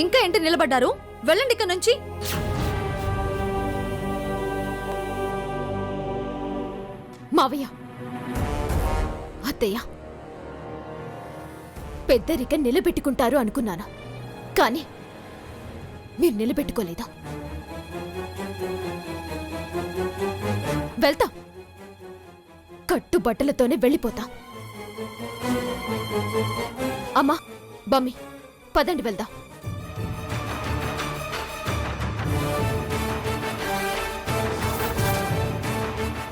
ఇంకా ఏంటి నిలబడ్డారు? వెళ్ళండి ఇక్కడ నుంచి. మావయ్య, అత్తయ్య, పెద్దరిక నిలబెట్టుకుంటారు అనుకున్నాను, కానీ మీరు నిలబెట్టుకోలేదు. వెళ్తా, కట్టుబట్టలతోనే వెళ్ళిపోతా. అమ్మా, బమ్మి, పదండి వెళ్దాం.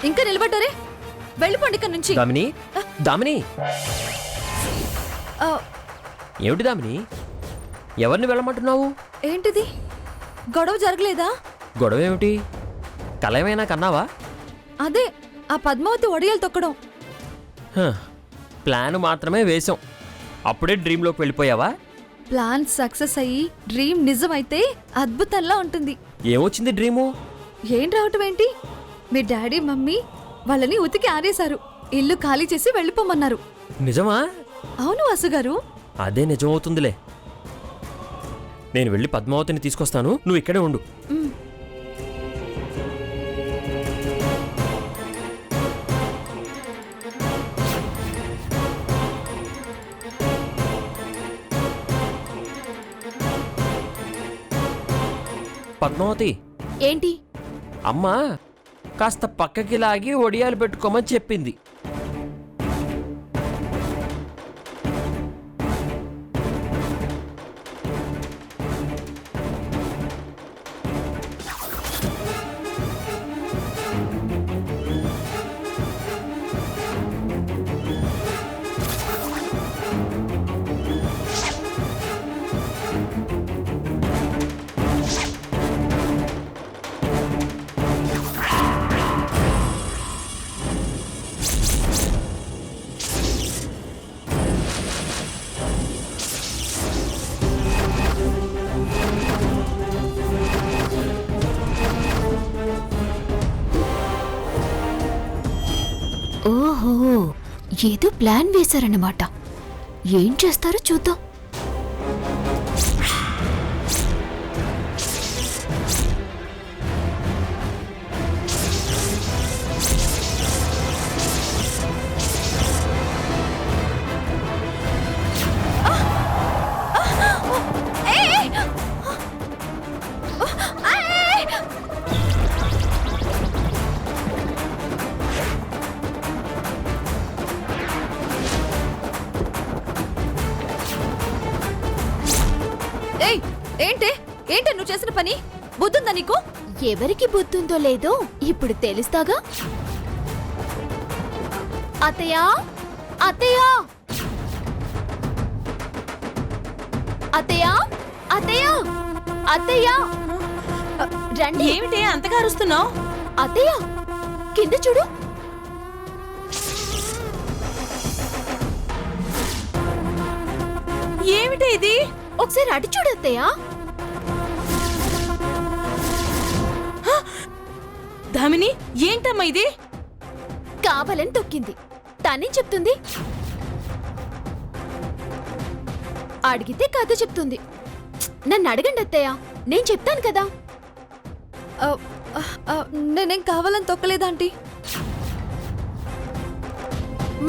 ఇంకా నిలబడ్డారే, వెళ్ళిపోండి ఇక్కడ నుంచి. దామిని, దామిని, ఆ, ఏమిటి దామిని, ఎవరిని వెళ్ళమంటున్నావు? ఏంటిది? గొడవ జరగలేదా? గొడవ ఏమిటి? కల ఏమైనా కన్నావా? అదే ఆ పద్మావతి ఒడియాలు తొక్కడం. ప్లాన్ మాత్రమే వేశాం, అప్పుడే డ్రీమ్లోకి వెళ్ళిపోయావా? ప్లాన్ సక్సెస్ అయ్యి డ్రీమ్ నిజమైతే అద్భుతంలా ఉంటుంది. ఏమొచ్చింది డ్రీము? ఏం రావటం ఏంటి? మీ డాడీ మమ్మీ వాళ్ళని ఉతికి ఆరేశారు, ఇల్లు ఖాళీ చేసి వెళ్ళిపోమన్నారు. నిజమా? అవును వాసుగారు. అదే నిజమవుతుందిలే. నేను వెళ్ళి పద్మావతిని తీసుకొస్తాను, నువ్వు ఇక్కడే ఉండు. పద్మావతి, ఏంటి? అమ్మ కాస్త పక్కకి లాగి ఒడియాలు పెట్టుకోమని చెప్పింది. ఓహో, ఏదో ప్లాన్ వేశారన్నమాట. ఏం చేస్తారో చూద్దాం. ఏంటే ఏంటే నువ్వు చేసిన పని? బుద్ధుందా నీకు? ఎవరికి బుద్ధుందో లేదో ఇప్పుడు తెలుస్తాగా. అత్తయ్య, అత్తయ్య, అత్తయ్య, అత్తయ్య, అత్తయ్య, రండి. ఏమిటి అంతగా అరుస్తున్నావు? అత్తయ్య, కింద చూడు. ఏమిటి ఇది? ఒకసారి అటు చూడు అత్తయ్య. దామిని, ఏంటమ్మా ఇది? కావాలని తొక్కింది. తనే చెప్తుంది. అడిగితే కథ చెప్తుంది. నన్ను అడగండి అత్తయ్య, నేను చెప్తాను కదా. నేనేం కావాలని తొక్కలేదా ఆంటీ?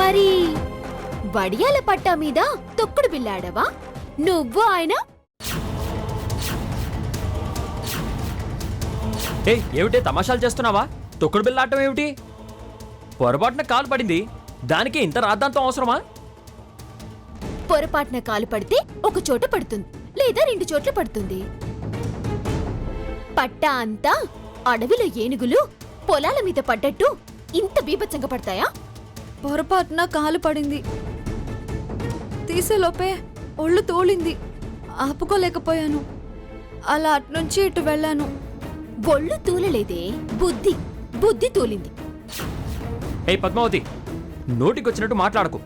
మరి వడియాల పట్టా మీద తొక్కుడు బిల్లాడవా నువ్వు ఆయన? ఏమిటే తమాషాలు చేస్తున్నావా? తొక్కుడు బిల్లాటం ఏమిటి? పొరపాటున కాలు పడింది, దానికి ఇంత రాద్ధాంతం అవసరమా? పొరపాటున కాలు పడితే ఒక చోట పడుతుంది, లేదా 2 చోట్ల పడుతుంది. పట్టా అంతా అడవిలో ఏనుగులు పొలాల మీద పడ్డట్టు ఇంత బీభత్సంగా పడతాయా? పొరపాటున కాలు పడింది, తీసేలోపే ఒళ్ళు తోలింది, ఆపుకోలేకపోయాను. అలా అట్నుంచి ఇటు వెళ్ళాను. ఒళ్ళు తూలలేదే, బుద్ధి తూలింది. పద్మావతి, నోటికొచ్చినట్టు మాట్లాడకు.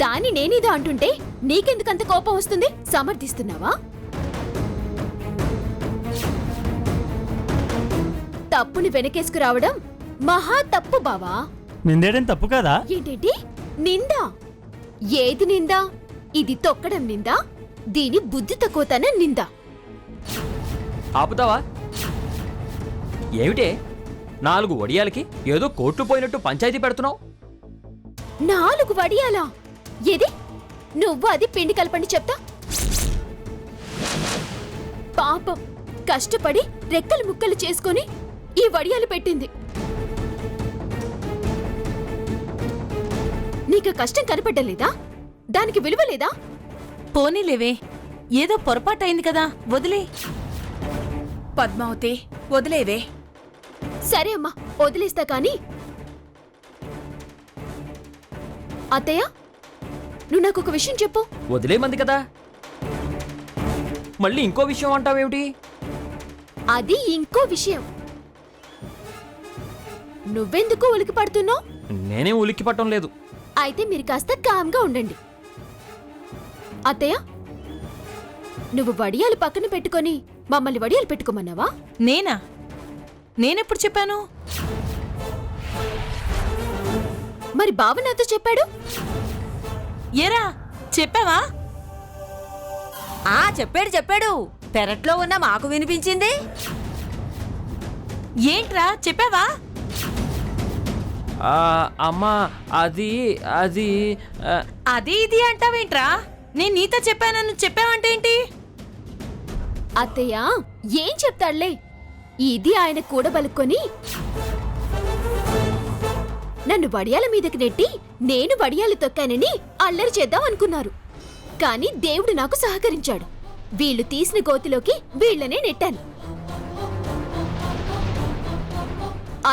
దాన్ని నేనేదో అంటుంటే నీకెందుకంత కోపం వస్తుంది? సమర్థిస్తున్నావా? తప్పుని వెనకేసుకురావడం మహా తప్పు బావా. నిందేయడం తప్పు కదా? ఏంటేంటి నిందా? ఏది నిందా? ఇది తొక్కడం నిందా? దీని బుద్ధి తక్కువతనం నిందా? ఆపుతావా? ఏమిటే 4 వడియాలకి ఏదో కోట్లు పోయినట్టు పంచాయతీ పెడుతున్నావు? 4 వడియాలా? ఏది? నువ్వు అది పిండి కలపండి చెప్తా. పాపం కష్టపడి రెక్కలు ముక్కలు చేసుకొని ఈ వడియాలు పెట్టింది. నీకు కష్టం కనపడ్డలేదా? దానికి విలువ లేదా? పోనీలేవే, ఏదో పొరపాటు అయింది కదా, వదిలే. పద్మావతి, వదిలేవే. సరే అమ్మా, వదిలేస్తా కానీ అత్తయ్య, నువ్వు నాకు ఒక విషయం చెప్పు. వదిలేమంది కదా, మళ్ళీ ఇంకో విషయం అంటావేమిటి? అది ఇంకో విషయం. నువ్వెందుకు ఉలికి పడుతున్నావు? నేనేం ఉలిక్కి పట్టం లేదు. అయితే మీరు కాస్త కామ్గా ఉండండి. అత్తయ్య, నువ్వు వడియాలు పక్కన పెట్టుకొని మమ్మల్ని వడియాలు పెట్టుకోమన్నావా? నేనా? నేనెప్పుడు చెప్పాను? మరి బావ నాతో చెప్పాడు. ఏరా, చెప్పావా? చెప్పాడు. పెరట్లో ఉన్న మాకు వినిపించింది. ఏంట్రా, చెప్పావా? అమ్మా, అది అది ఆ, అది ఇది అంటావేంట్రా? నేను నీతో చెప్పానని చెప్పావంటే ఏంటి? అత్తయ్య ఏం చెప్తాడులే. ఇది ఆయన కూడబలుక్కొని నన్ను వడియాల మీదకి నెట్టి నేను వడియాలు తొక్కానని అల్లరి చేద్దాం అనుకున్నారు. కాని దేవుడు నాకు సహకరించాడు. వీళ్ళు తీసిన గోతిలోకి వీళ్ళనే నెట్టాను.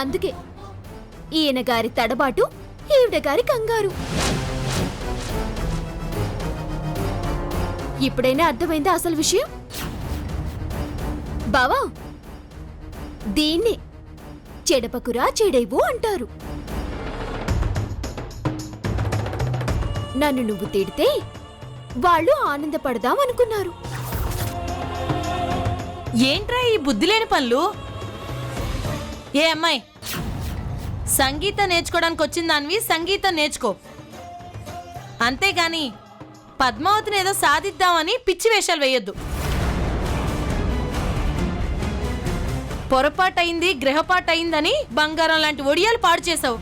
అందుకే ఈయన గారి తడబాటు, ఈవిడ గారి కంగారు. ఇప్పుడైనా అర్థమైందా అసలు విషయం? బావా, దీన్నే చెడపకురా చెడేవు అంటారు. నన్ను నువ్వు తిడితే వాళ్ళు ఆనందపడదాం అనుకున్నారు. ఏంట్రా ఈ బుద్ధిలేని పనులు? ఏ అమ్మాయి, సంగీతం నేర్చుకోవడానికి వచ్చిన దానివి సంగీతం నేర్చుకో, అంతేగాని పద్మావతిని ఏదో సాధిద్దామని పిచ్చి వేషాలు వేయొద్దు. పొరపాటయింది, గ్రహపాటయిందని బంగారం లాంటి ఒడియాలు పాడు చేసావు.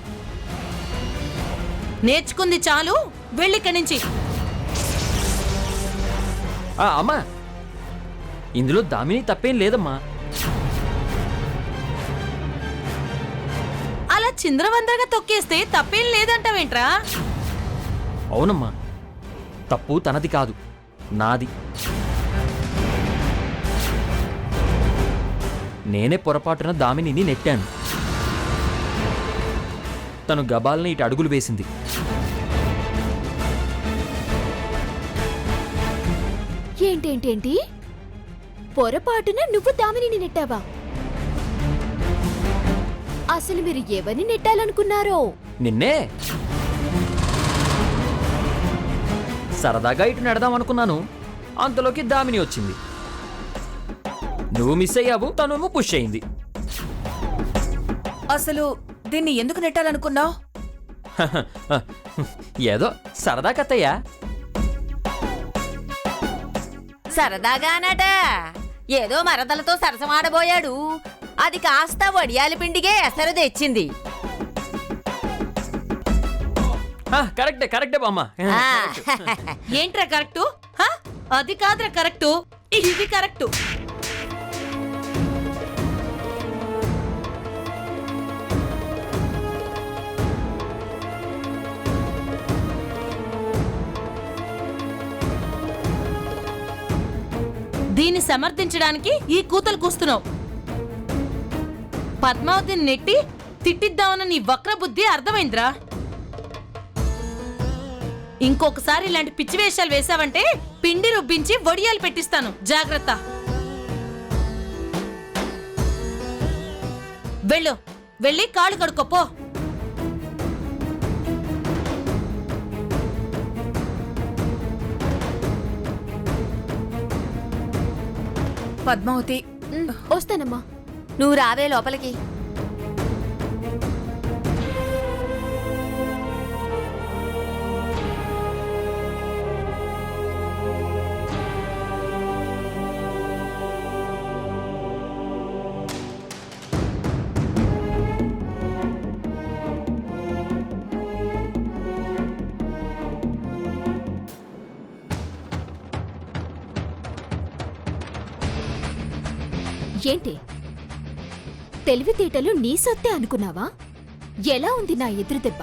నేర్చుకుంది చాలు, వెళ్ళిక్కడి నుంచి. అమ్మా, ఇందులో దామిని తప్పేం లేదమ్మా. అలా చింద్రవందరగా తొక్కేస్తే తప్పేం లేదంటావేంట్రా? అవునమ్మా, తప్పు తనది కాదు, నాది. నేనే పొరపాటున దామినిని నెట్టాను. తను గబాల్ని ఇటు అడుగులు వేసింది. ఏంటేంటేంటి? పొరపాటున నువ్వు దామిని నెట్టావా? అసలు మీరు ఎవరిని నెట్టాలనుకున్నారో? నిన్నే సరదాగా ఇటు నెడదాం అనుకున్నాను. అంతలోకి దామిని వచ్చింది. నువ్వు మిస్ అయ్యావు, తను పుష్ అయింది. అసలు దీన్ని ఎందుకు నెట్టాలనుకున్నావు? ఏదో సరదా కత్తయ్యా. సరదాగానట ఏదో మరదలతో సరసమాడబోయాడు. అది కాస్త వడియాల పిండిగే ఎసరు తెచ్చింది. కరెక్టే కరెక్టే బామ్మ. ఏంట్రా కరెక్టు? అది కాదురా కరెక్టు, ఇది కరెక్టు. దీన్ని సమర్థించడానికి ఈ కూతలు కూస్తున్నావు. పద్మావతిని నెట్టి తిట్టిద్దామన్న నీ వక్ర బుద్ధి అర్థమైందిరా. ఇంకొకసారి ఇలాంటి పిచ్చి వేషాలు వేశావంటే పిండి రుబ్బించి వడియాలు పెట్టిస్తాను, జాగ్రత్త. వెళ్ళు, వెళ్ళి కాళ్ళు కడుక్కోపో. పద్మావతి, వస్తానమ్మా. నువ్వు రావే లోపలికి. ఏంటి తెలివితేటలు నీ సొత్తే అనుకున్నావా? ఎలా ఉంది నా ఎదురు దెబ్బ?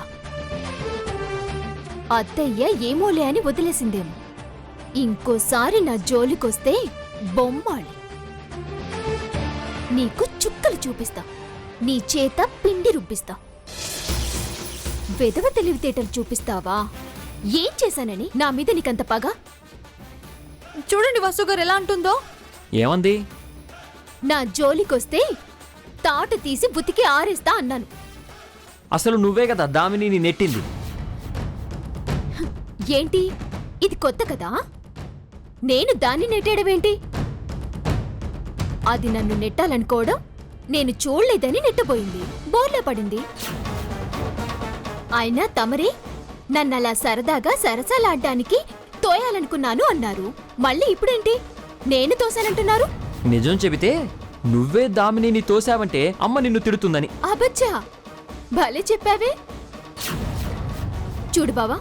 అత్తయ్య ఏమోలే అని వదిలేసిందేమో. ఇంకోసారి నా జోలికొస్తే బొమ్మాళి. నీకు చుక్కలు చూపిస్తా, నీ చేత పిండి రుబ్బిస్తా. వెధవ తెలివితేటలు చూపిస్తావా? ఏం చేశానని నా మీద నీకంత పగ? చూడండి వాసు గారు ఎలా అంటుందో. ఏమంది? నా జోలికొస్తే తాట తీసి బుతికి ఆరేస్తా అన్నాను. అసలు నువ్వే కదా దామిని నెట్టింది. ఏంటి ఇది కొత్త కదా? నేను దాన్ని నెట్టేయడమేంటి? అది నన్ను నెట్టాలనుకోవడం నేను చూడలేదని నెట్టబోయింది, బోర్లా పడింది. అయినా తమరే నన్నలా సరదాగా సరసాలాడ్డానికి తోయాలనుకున్నాను అన్నారు. మళ్ళీ ఇప్పుడేంటి నేను తోసానంటున్నారు? నిజం చెబితే నువ్వే దామిని తోసావంటే అమ్మ నిన్ను తిడుతుందని. అబచ్చా, భలే చెప్పావే. చూడు బావా,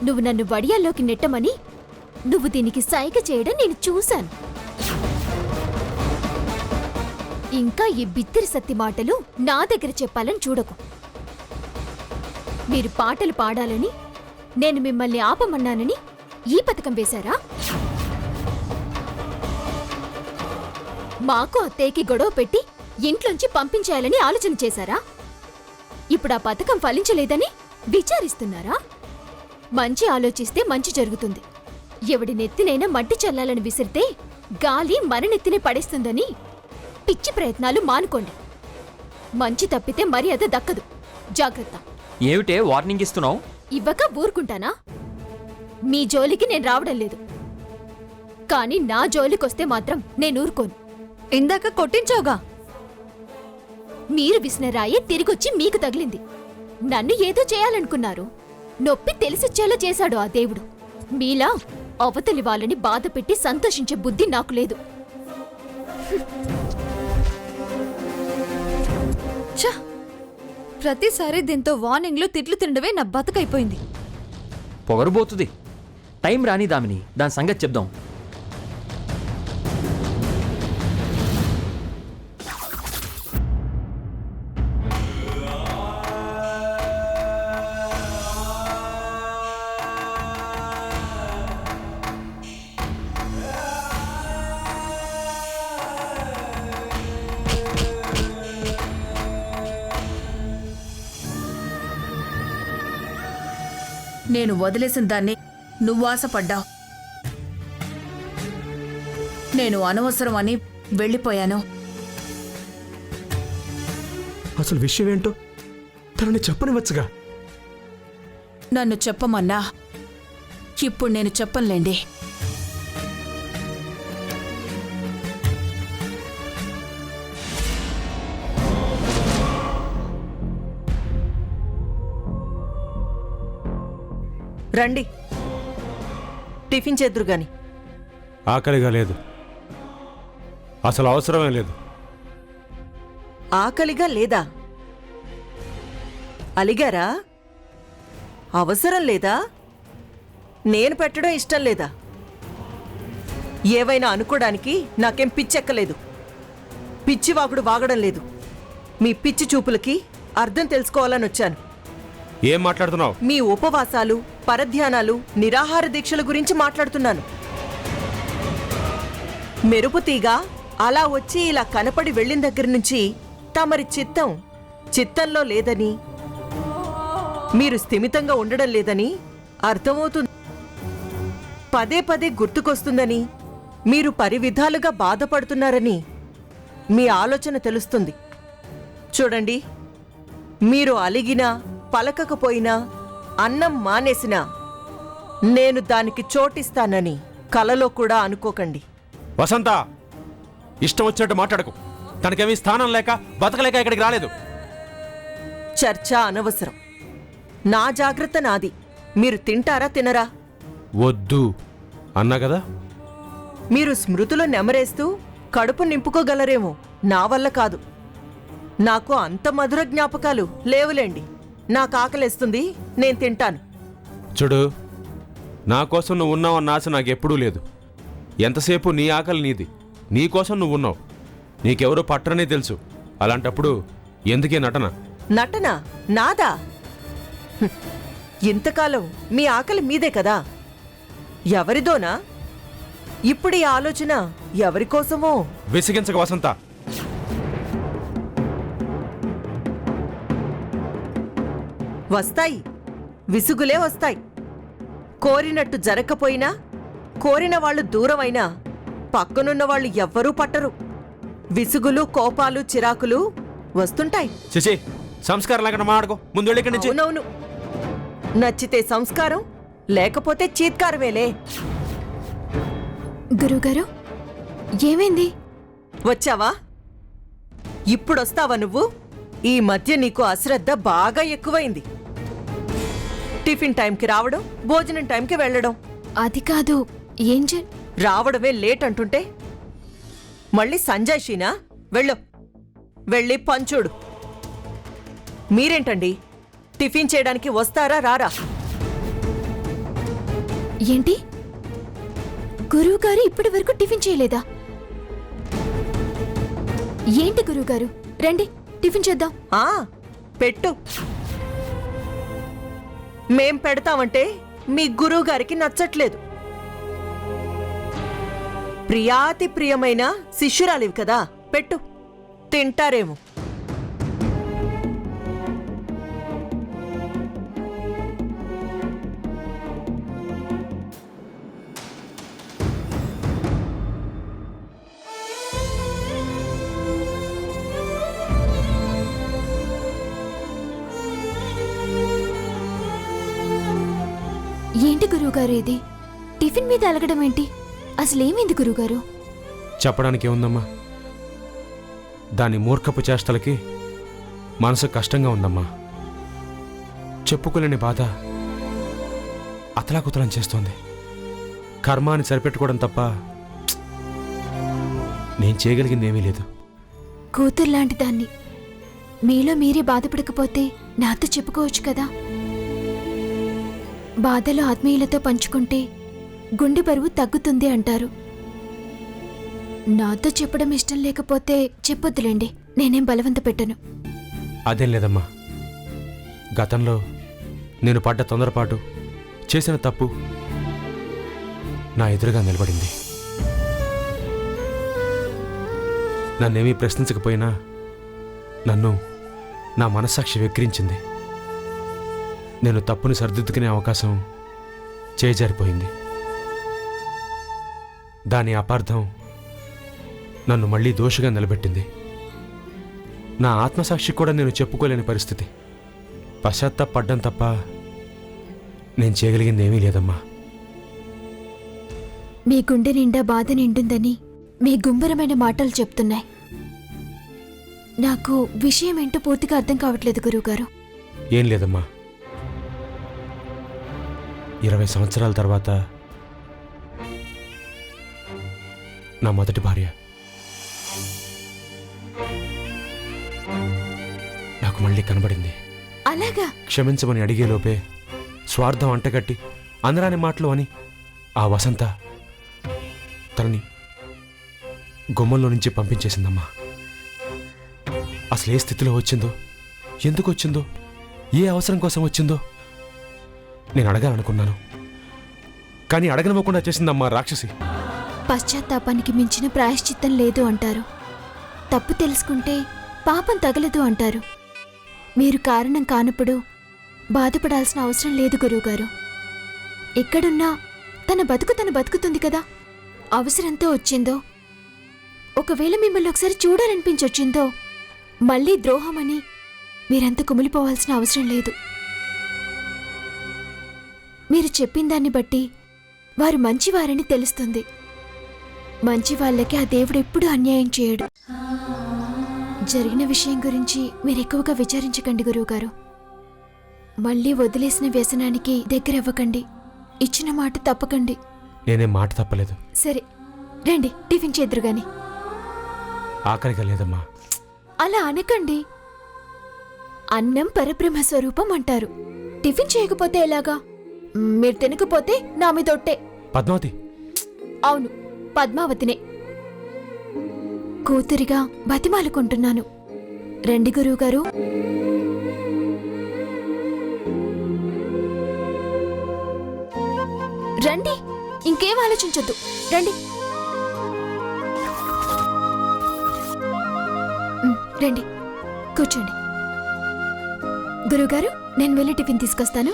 నువ్వు నన్ను వడియాల్లోకి నెట్టమని నువ్వు దీనికి సైగ చేయడం నేను చూశాను. ఇంకా ఈ బిత్తిరి సత్తి మాటలు నా దగ్గర చెప్పాలని చూడకు. మీరు పాటలు పాడాలని నేను మిమ్మల్ని ఆపమన్నానని ఈ పథకం వేశారా? మాకు అత్తయ్యకి గొడవ పెట్టి ఇంట్లోంచి పంపించేయాలని ఆలోచన చేశారా? ఇప్పుడు ఆ పథకం ఫలించలేదని విచారిస్తున్నారా? మంచి ఆలోచిస్తే మంచి జరుగుతుంది. ఎవడి నెత్తినైనా మట్టి చల్లాలని విసిరితే గాలి మన నెత్తినే పడేస్తుందని పిచ్చి ప్రయత్నాలు మానుకోండి. మంచి తప్పితే మర్యాద దక్కదు. జాగ్రత్త. ఏమిటే వార్నింగ్ ఇస్తున్నావు? ఇవ్వక ఊరుకుంటానా? మీ జోలికి నేను రావడం లేదు, కానీ నా జోలికొస్తే మాత్రం నేను ఊరుకోను. ఇందాక కొట్టించావుగా. మీరు విసిన రాయే తిరిగొచ్చి మీకు తగిలింది. నన్ను ఏదో చేయాలనుకున్నారు. నొప్పి తెలిసొచ్చేలా చేశాడు ఆ దేవుడు. మీలా అవతలి వాళ్ళని బాధపెట్టి సంతోషించే బుద్ధి నాకు లేదు. ఛ! ప్రతిసారి దీంతో వార్నింగ్లు తిట్లు తినడమే నా బతుకైపోయింది. పొగరుబోతుంది. టైం రాని దామిని, దాని సంగతి చెప్దాం. నేను వదిలేసిన దాన్ని నువ్వు ఆశపడ్డావు. నేను అనవసరం అని వెళ్ళిపోయాను. అసలు విషయం ఏంటో తనని చెప్పనివచ్చుగా. నన్ను చెప్పమన్నా ఇప్పుడు నేను చెప్పనులేండి. రండి, టిఫిన్ చేద్దురు గాని. ఆకలిగా లేదు, అసలు అవసరమే లేదు. ఆకలిగా లేదా? అలిగారా? అవసరం లేదా? నేను పెట్టడం ఇష్టం లేదా? ఏవైనా అనుకోవడానికి నాకేం పిచ్చెక్కలేదు. పిచ్చివాగుడు వాగడం లేదు. మీ పిచ్చి చూపులకి అర్థం తెలుసుకోవాలని వచ్చాను. ఏం మాట్లాడుతున్నావు? మీ ఉపవాసాలు, పరధ్యానాలు, నిరాహార దీక్షల గురించి మాట్లాడుతున్నాను. మెరుపుతీగ అలా వచ్చి ఇలా కనపడి వెళ్ళిన దగ్గర నుంచి తమరి చిత్తంలో లేదని, మీరు స్థిమితంగా ఉండడం లేదని అర్థమవుతుంది. పదే పదే గుర్తుకొస్తుందని, మీరు పరివిధాలుగా బాధపడుతున్నారని మీ ఆలోచన తెలుస్తుంది. చూడండి, మీరు అలిగినా పలకకపోయినా, అన్నం మానేసినా నేను దానికి చోటిస్తానని కలలో కూడా అనుకోకండి. వసంత, ఇష్టం వచ్చినట్టు మాట్లాడకు. తనకేమీ స్థానం లేక బతకలేక ఇక్కడికి రాలేదు. చర్చ అనవసరం. నా జాగ్రత్త నాది. మీరు తింటారా తినరా? వద్దు అన్నా కదా. మీరు స్మృతిలో నెమరేస్తూ కడుపు నింపుకోగలరేమో, నా వల్ల కాదు. నాకు అంత మధుర జ్ఞాపకాలు లేవులేండి. నాకు ఆకలేస్తుంది, నేను తింటాను. చూడు, నా కోసం నువ్వు ఉన్నావన్న ఆశ నాకెప్పుడూ లేదు. ఎంతసేపు నీ ఆకలి నీది, నీ కోసం నువ్వు ఉన్నావు. నీకెవరో పట్టరనే తెలుసు. అలాంటప్పుడు ఎందుకే నటన? నటన నాదా? హ్మ్. ఇంతకాలం మీ ఆకలి మీదే కదా, ఎవరిదోనా? ఇప్పుడు ఈ ఆలోచన ఎవరికోసమో? విసిగించక వసంత. వస్తాయి, విసుగులే వస్తాయి. కోరినట్టు జరగకపోయినా, కోరిన వాళ్ళు దూరమైనా పక్కనున్న వాళ్ళు ఎవ్వరూ పట్టరు. విసుగులు, కోపాలు, చిరాకులు వస్తుంటాయి. శశి, సంస్కారం లేకుండా మాట్లాడుకో. ముందు వెళ్ళి ఇక్కడి నుంచి. అవునవును, నచ్చితే సంస్కారం, లేకపోతే చీత్కారమేలే. గురువుగారు ఏమైంది? వచ్చావా? ఇప్పుడొస్తావా నువ్వు? ఈ మధ్య నీకు అశ్రద్ధ బాగా ఎక్కువైంది. టిఫిన్ టైంకి రావడం, భోజనం టైంకి వెళ్ళడం. అది కాదు, ఏం రావడమే లేట్ అంటుంటే మళ్ళీ సంజయ్ షీనా? వెళ్ళు, వెళ్ళి పంచుడు. మీరేంటండి, టిఫిన్ చేయడానికి వస్తారా రారా? ఏంటి గురువుగారు ఇప్పటి వరకు టిఫిన్ చేయలేదా? ఏంటి గురువుగారు, రండి టిఫిన్ చేద్దాం. ఆ, పెట్టు. మేం పెడతామంటే మీ గురువు గారికి నచ్చట్లేదు. ప్రియాతి ప్రియమైన శిష్యురాలివి కదా, పెట్టు, తింటారేమో. ఏంటి గురువుగారు ఇది? టిఫిన్ మీద అలగడం ఏంటి? అసలేమైంది గురువుగారు? చెప్పడానికి ఏముందమ్మా, దాని మూర్ఖపు చేష్టలకి మనసు కష్టంగా ఉందమ్మా. చెప్పుకోలేని బాధ అతలాకుతలం చేస్తోంది. కర్మాన్ని సరిపెట్టుకోవడం తప్ప నేను చేయగలిగిందేమీ లేదు. కూతుర్లాంటి దాన్ని మీలో మీరే బాధపడకపోతే నాతో చెప్పుకోవచ్చు కదా. బాధలు ఆత్మీయులతో పంచుకుంటే గుండె బరువు తగ్గుతుంది అంటారు. నాతో చెప్పడం ఇష్టం లేకపోతే చెప్పొద్దులేండి, నేనేం బలవంత పెట్టను. అదేం లేదమ్మా, గతంలో నేను పడ్డ తొందరపాటు, చేసిన తప్పు నా ఎదురుగా నిలబడింది. నన్నేమీ ప్రశ్నించకపోయినా నన్ను నా మనస్సాక్షి వెక్కిరించింది. నేను తప్పుని సరిదిద్దుకునే అవకాశం చేజారిపోయింది. దాని అపార్థం నన్ను మళ్ళీ దోషిగా నిలబెట్టింది. నా ఆత్మసాక్షి కూడా నేను చెప్పుకోలేని పరిస్థితి. పశ్చాత్తాపడ్డం తప్ప నేను చేయగలిగింది ఏమీ లేదమ్మా. మీ గుండె నిండా బాధ నిండుందని మీ గుంభరమైన మాటలు చెప్తున్నాయి. నాకు విషయం ఏంటో పూర్తిగా అర్థం కావట్లేదు గురువుగారు. ఏం లేదమ్మా, 20 సంవత్సరాల తర్వాత నా మొదటి భార్య నాకు మళ్ళీ కనబడింది. అలాగా? క్షమించమని అడిగేలోపే స్వార్థం అంటగట్టి అందరాని మాటలు అని ఆ వసంత తనని గుమ్మంలో నుంచి పంపించేసిందమ్మా. అసలు ఏ స్థితిలో వచ్చిందో, ఎందుకు వచ్చిందో, ఏ అవసరం కోసం వచ్చిందో నేను అడగాలనుకున్నాను, కానీ అడగనివ్వకుండా చేసిందమ్మా రాక్షసి. పశ్చాత్తాపానికి మించిన ప్రాయశ్చిత్తం లేదు అంటారు. తప్పు తెలుసుకుంటే పాపం తగలదు అంటారు. మీరు కారణం కానప్పుడు బాధపడాల్సిన అవసరం లేదు గురువుగారు. ఎక్కడున్నా తన బతుకు తను బతుకుతుంది కదా. అవసరంతో వచ్చిందో, ఒకవేళ మిమ్మల్ని ఒకసారి చూడాలనిపించొచ్చిందో మళ్ళీ ద్రోహమని మీరంత కుమిలిపోవాల్సిన అవసరం లేదు. మీరు చెప్పిన దాన్ని బట్టి వారు మంచివారని తెలుస్తుంది. మంచి వాళ్ళకి ఆ దేవుడు ఎప్పుడూ అన్యాయం చేయడు. జరిగిన విషయం గురించి మీరు ఎక్కువగా విచారించకండి గురువుగారు. మళ్ళీ వదిలేసిన వ్యసనానికి దగ్గరవ్వకండి. ఇచ్చిన మాట తప్పకండి. నేనేం మాట తప్పలేదు. సరే రండి టిఫిన్ చేద్దురు గాని. ఆకలిగా లేదమ్మా. అలా అనకండి. అన్నం పరబ్రహ్మ స్వరూపం అంటారు. టిఫిన్ చేయకపోతే ఎలాగా? మీరు తినకపోతే నా మీద ఒట్టే. పద్మావతి. అవును, పద్మావతినే. కూతురిగా బతిమాలుకుంటున్నాను. రండి గురువుగారు. రండి, ఇంకేం ఆలోచించొద్దు. రండి. రండి, కూర్చోండి. గురువుగారు, నేను వెళ్ళి టిఫిన్ తీసుకొస్తాను.